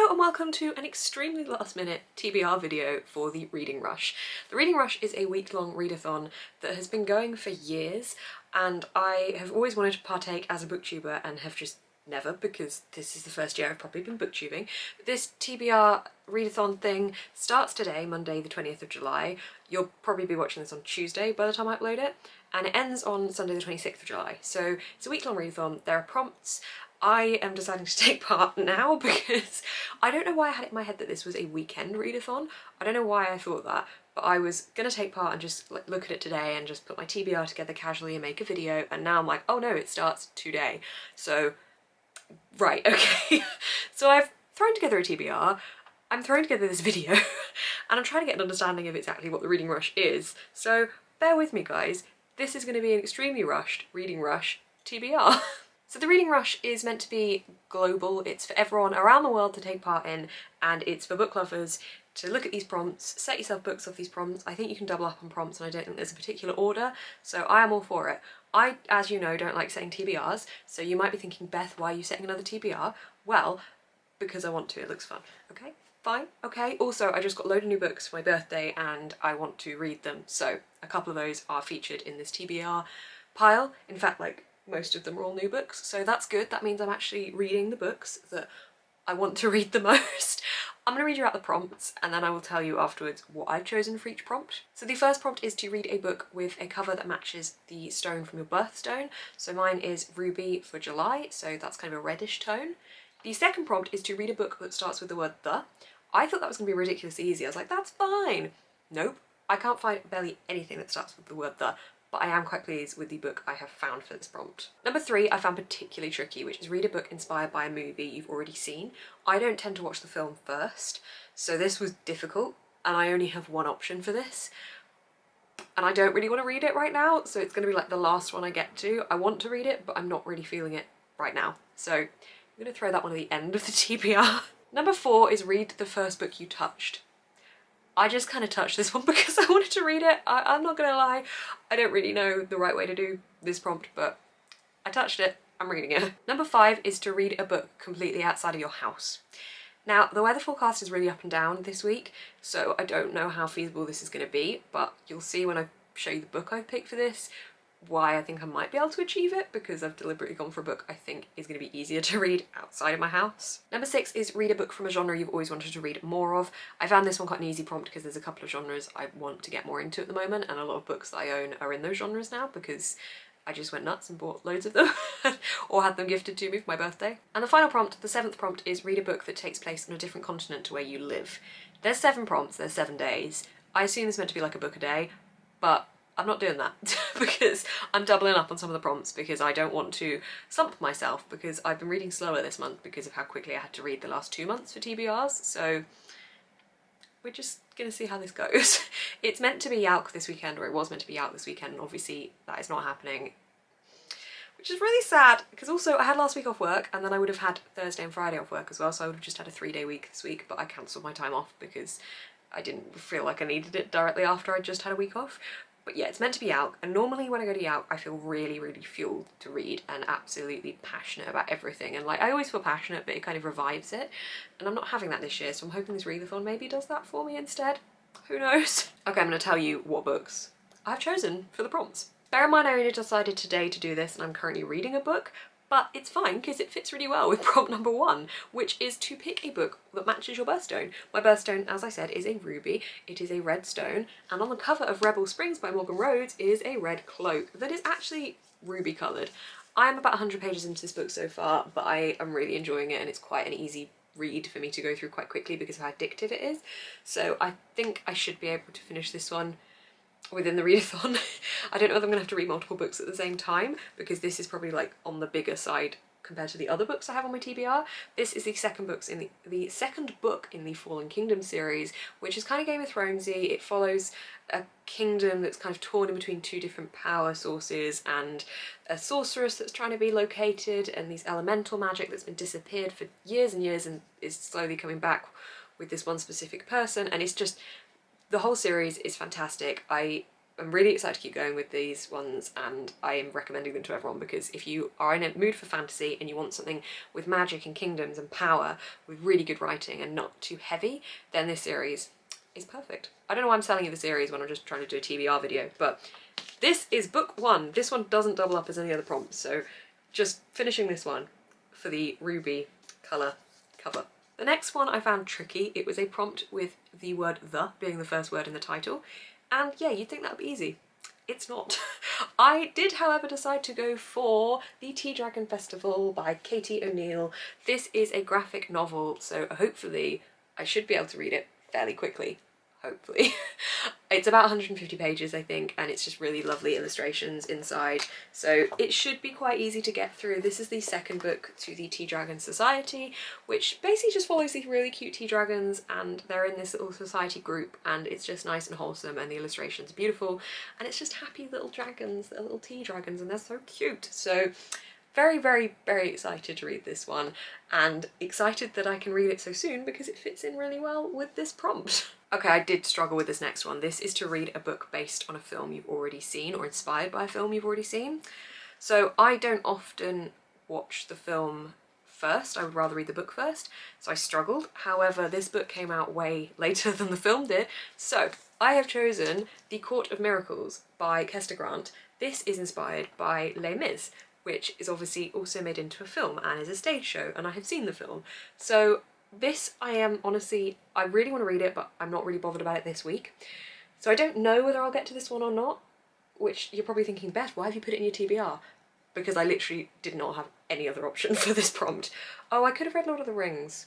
Hello and welcome to an extremely last minute TBR video for the Reading Rush. The Reading Rush is a week-long readathon that has been going for years, and I have always wanted to partake as a booktuber and have just never, because this is the first year I've probably been booktubing. But this TBR readathon thing starts today, Monday the 20th of July. You'll probably be watching this on Tuesday by the time I upload it, and it ends on Sunday the 26th of July. So it's a week-long readathon. There are prompts. I am deciding to take part now because I don't know why I had it in my head that this was a weekend readathon. I don't know why I thought that, but I was gonna take part and just look at it today and just put my TBR together casually and make a video, and now I'm like, oh no, it starts today. So, right, okay. So I've thrown together a TBR, I'm throwing together this video, and I'm trying to get an understanding of exactly what the Reading Rush is. So bear with me, guys. This is gonna be an extremely rushed Reading Rush TBR. So the Reading Rush is meant to be global. It's for everyone around the world to take part in, and it's for book lovers to look at these prompts, set yourself books off these prompts. I think you can double up on prompts, and I don't think there's a particular order, so I am all for it. I, as you know, don't like setting TBRs, so you might be thinking, Beth, why are you setting another TBR? Well, because I want to, it looks fun, okay? Fine, okay. Also, I just got a load of new books for my birthday and I want to read them, so a couple of those are featured in this TBR pile. In fact, like, most of them are all new books, so that's good. That means I'm actually reading the books that I want to read the most. I'm going to read you out the prompts and then I will tell you afterwards what I've chosen for each prompt. So the first prompt is to read a book with a cover that matches the stone from your birthstone. So mine is Ruby for July, so that's kind of a reddish tone. The second prompt is to read a book that starts with the word the. I thought that was going to be ridiculously easy. I was like, that's fine. Nope. I can't find barely anything that starts with the word the. But I am quite pleased with the book I have found for this prompt. Number 3 I found particularly tricky, which is read a book inspired by a movie you've already seen. I don't tend to watch the film first, so this was difficult, and I only have one option for this. And I don't really want to read it right now, so it's going to be like the last one I get to. I want to read it, but I'm not really feeling it right now. So I'm going to throw that one at the end of the TBR. Number 4 is read the first book you touched. I just kind of touched this one because I wanted to read it. I'm not gonna lie, I don't really know the right way to do this prompt, but I touched it, I'm reading it. Number 5 is to read a book completely outside of your house. Now, the weather forecast is really up and down this week, so I don't know how feasible this is gonna be, but you'll see when I show you the book I've picked for this why I think I might be able to achieve it, because I've deliberately gone for a book I think is going to be easier to read outside of my house. Number 6 is read a book from a genre you've always wanted to read more of. I found this one quite an easy prompt because there's a couple of genres I want to get more into at the moment, and a lot of books that I own are in those genres now because I just went nuts and bought loads of them or had them gifted to me for my birthday. And the final prompt, the 7th prompt, is read a book that takes place on a different continent to where you live. There's 7 prompts, there's 7 days. I assume it's meant to be like a book a day, but I'm not doing that because I'm doubling up on some of the prompts because I don't want to stump myself, because I've been reading slower this month because of how quickly I had to read the last 2 months for TBRs, so we're just gonna see how this goes. It's meant to be out this weekend, or it was meant to be out this weekend, and obviously that is not happening, which is really sad, because also I had last week off work and then I would have had Thursday and Friday off work as well, so I would have just had a 3-day week this week, but I cancelled my time off because I didn't feel like I needed it directly after I just had a week off. But yeah, it's meant to be out, and normally when I go to Yauk I feel really, really fueled to read and absolutely passionate about everything, and like I always feel passionate, but it kind of revives it, and I'm not having that this year, so I'm hoping this readathon maybe does that for me instead. Who knows? Okay, I'm going to tell you what books I've chosen for the prompts. Bear in mind I only decided today to do this and I'm currently reading a book, but it's fine because it fits really well with prompt number 1, which is to pick a book that matches your birthstone. My birthstone, as I said, is a ruby. It is a red stone, and on the cover of Rebel Springs by Morgan Rhodes is a red cloak that is actually ruby coloured. I'm about 100 pages into this book so far, but I am really enjoying it, and it's quite an easy read for me to go through quite quickly because of how addictive it is. So I think I should be able to finish this one within the readathon. I don't know if I'm gonna have to read multiple books at the same time, because this is probably like on the bigger side compared to the other books I have on my TBR. This is the second book in the Fallen Kingdom series, which is kind of Game of Thronesy. It follows a kingdom that's kind of torn in between 2 different power sources, and a sorceress that's trying to be located, and these elemental magic that's been disappeared for years and years and is slowly coming back with this one specific person, and it's just, the whole series is fantastic. I I'm really excited to keep going with these ones, and I am recommending them to everyone because if you are in a mood for fantasy and you want something with magic and kingdoms and power with really good writing and not too heavy, then this series is perfect. I don't know why I'm selling you the series when I'm just trying to do a TBR video, but this is book one. This one doesn't double up as any other prompts, so just finishing this one for the ruby colour cover. The next one I found tricky. It was a prompt with the word "the" being the first word in the title, and yeah, you'd think that would be easy. It's not. I did, however, decide to go for The Tea Dragon Festival by Katie O'Neill. This is a graphic novel, so hopefully I should be able to read it fairly quickly. Hopefully. It's about 150 pages, I think, and it's just really lovely illustrations inside, so it should be quite easy to get through. This is the second book to the Tea Dragon Society, which basically just follows these really cute tea dragons, and they're in this little society group, and it's just nice and wholesome, and the illustrations are beautiful, and it's just happy little dragons, they're little tea dragons, and they're so cute. So very, very, very excited to read this one, and excited that I can read it so soon because it fits in really well with this prompt. Okay, I did struggle with this next one. This is to read a book based on a film you've already seen or inspired by a film you've already seen. So I don't often watch the film first, I would rather read the book first, so I struggled. However, this book came out way later than the film did, so I have chosen The Court of Miracles by Kester Grant. This is inspired by Les Mis, which is obviously also made into a film and is a stage show, and I have seen the film. So this, I really want to read it, but I'm not really bothered about it this week. So I don't know whether I'll get to this one or not, which you're probably thinking, Beth, why have you put it in your TBR? Because I literally did not have any other option for this prompt. Oh, I could have read Lord of the Rings.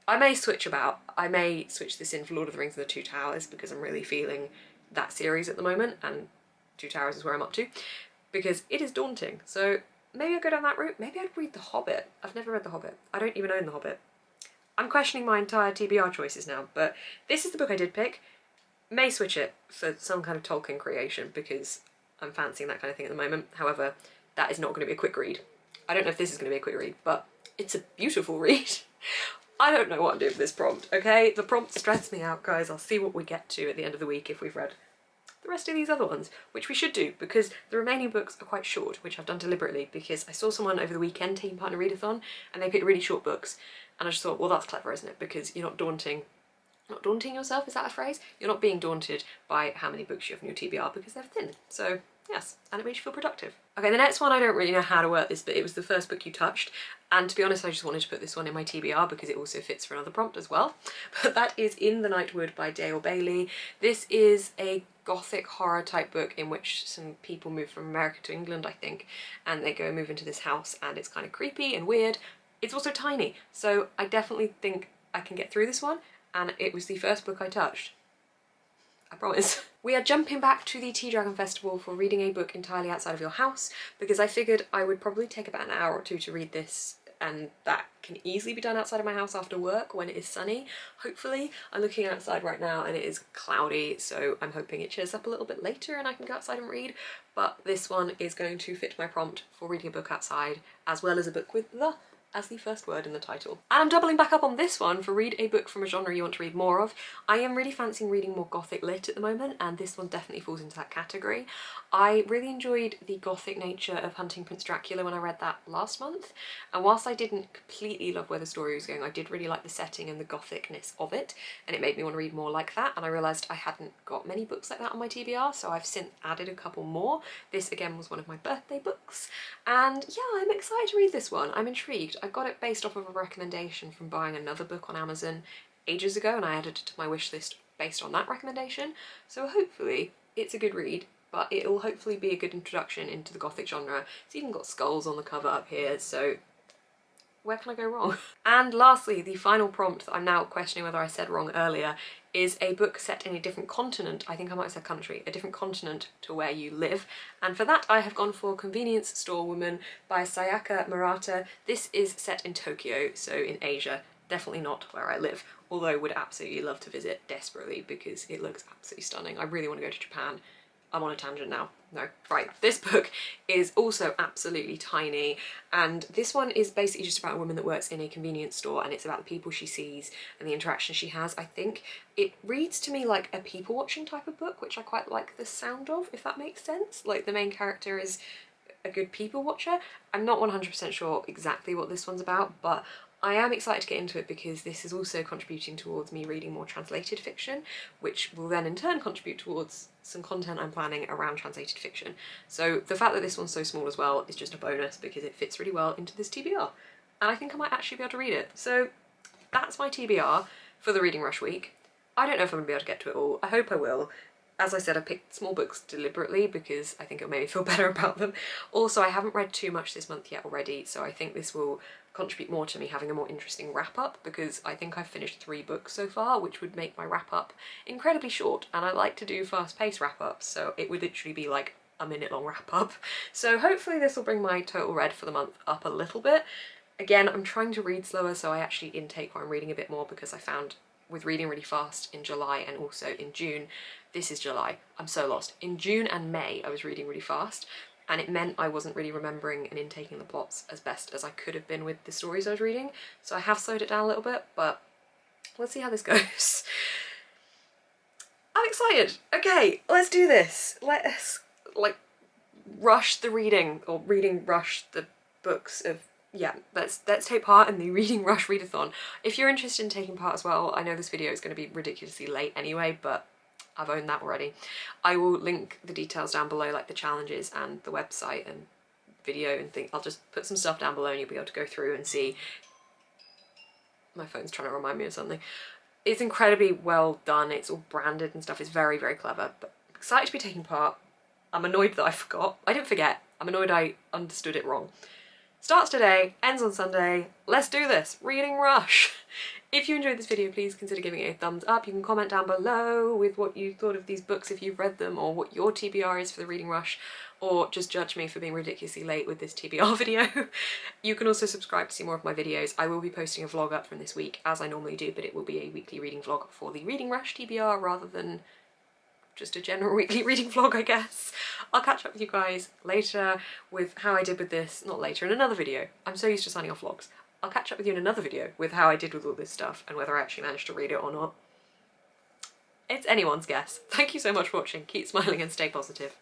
I may switch about. I may switch this in for Lord of the Rings and the Two Towers because I'm really feeling that series at the moment, and Two Towers is where I'm up to, because it is daunting. So maybe I'll go down that route. Maybe I'd read The Hobbit. I've never read The Hobbit. I don't even own The Hobbit. I'm questioning my entire TBR choices now, but this is the book I did pick. May switch it for some kind of Tolkien creation because I'm fancying that kind of thing at the moment. However, that is not going to be a quick read. I don't know if this is going to be a quick read, but it's a beautiful read. I don't know what I'm doing with this prompt, okay? The prompt stressed me out, guys. I'll see what we get to at the end of the week if we've read the rest of these other ones, which we should do because the remaining books are quite short, which I've done deliberately because I saw someone over the weekend taking part in a readathon and they picked really short books, and I just thought, well, that's clever, isn't it? Because you're not daunting yourself, is that a phrase? You're not being daunted by how many books you have in your TBR because they're thin. So yes, and it makes you feel productive. Okay, the next one, I don't really know how to work this, but it was the first book you touched, and to be honest, I just wanted to put this one in my TBR because it also fits for another prompt as well. But that is In the Nightwood by Dale Bailey. This is a gothic horror type book in which some people move from America to England, I think, and they go and move into this house, and it's kind of creepy and weird. It's also tiny, so I definitely think I can get through this one, and it was the first book I touched. I promise. We are jumping back to the Tea Dragon Festival for reading a book entirely outside of your house because I figured I would probably take about an hour or two to read this, and that can easily be done outside of my house after work when it is sunny, hopefully. I'm looking outside right now and it is cloudy, so I'm hoping it cheers up a little bit later and I can go outside and read, but this one is going to fit my prompt for reading a book outside as well as a book with "the" as the first word in the title. And I'm doubling back up on this one for read a book from a genre you want to read more of. I am really fancying reading more gothic lit at the moment, and this one definitely falls into that category. I really enjoyed the gothic nature of Hunting Prince Dracula when I read that last month, and whilst I didn't completely love where the story was going, I did really like the setting and the gothicness of it, and it made me want to read more like that, and I realised I hadn't got many books like that on my TBR, so I've since added a couple more. This again was one of my birthday books, and yeah, I'm excited to read this one. I'm intrigued. I got it based off of a recommendation from buying another book on Amazon ages ago, and I added it to my wish list based on that recommendation, so hopefully it's a good read, but it'll hopefully be a good introduction into the gothic genre. It's even got skulls on the cover up here, so where can I go wrong? And lastly, the final prompt that I'm now questioning whether I said wrong earlier is a book set in a different continent. I think I might have said country, a different continent to where you live. And for that I have gone for Convenience Store Woman by Sayaka Murata. This is set in Tokyo, so in Asia. Definitely not where I live, although would absolutely love to visit desperately because it looks absolutely stunning. I really want to go to Japan I'm on a tangent now. No, right. This book is also absolutely tiny, and this one is basically just about a woman that works in a convenience store, and it's about the people she sees and the interactions she has. I think it reads to me like a people watching type of book, which I quite like the sound of, if that makes sense. Like, the main character is a good people watcher. I'm not 100% sure exactly what this one's about, but I am excited to get into it because this is also contributing towards me reading more translated fiction, which will then in turn contribute towards some content I'm planning around translated fiction. So the fact that this one's so small as well is just a bonus because it fits really well into this TBR. And I think I might actually be able to read it. So that's my TBR for the Reading Rush week. I don't know if I'm going to be able to get to it all. I hope I will. As I said, I picked small books deliberately because I think it'll make me feel better about them. Also, I haven't read too much this month yet already, so I think this will contribute more to me having a more interesting wrap-up, because I think I've finished 3 books so far, which would make my wrap-up incredibly short, and I like to do fast-paced wrap-ups, so it would literally be like a minute-long wrap-up. So hopefully this will bring my total read for the month up a little bit. Again, I'm trying to read slower, so I actually intake what I'm reading a bit more, because I found with reading really fast in July and also in June, this is July, I'm so lost. In June and May I was reading really fast, and it meant I wasn't really remembering and intaking the plots as best as I could have been with the stories I was reading, so I have slowed it down a little bit, but let's see how this goes. I'm excited! Okay, let's do this. Let's, like, rush the reading, or reading rush the books of, yeah, let's take part in the Reading Rush readathon. If you're interested in taking part as well, I know this video is going to be ridiculously late anyway, but I've owned that already. I will link the details down below, like the challenges and the website and video and things. I'll just put some stuff down below and you'll be able to go through and see. My phone's trying to remind me of something. It's incredibly well done. It's all branded and stuff. It's very, very clever. But I'm excited to be taking part. I'm annoyed that I forgot. I didn't forget. I'm annoyed I understood it wrong. Starts today, ends on Sunday. Let's do this. Reading Rush. If you enjoyed this video, please consider giving it a thumbs up. You can comment down below with what you thought of these books if you've read them, or what your TBR is for the Reading Rush, or just judge me for being ridiculously late with this TBR video. You can also subscribe to see more of my videos. I will be posting a vlog up from this week, as I normally do, but it will be a weekly reading vlog for the Reading Rush TBR rather than just a general weekly reading vlog, I guess. I'll catch up with you guys later with how I did with this, not later, in another video. I'm so used to signing off vlogs. I'll catch up with you in another video with how I did with all this stuff and whether I actually managed to read it or not. It's anyone's guess. Thank you so much for watching. Keep smiling and stay positive.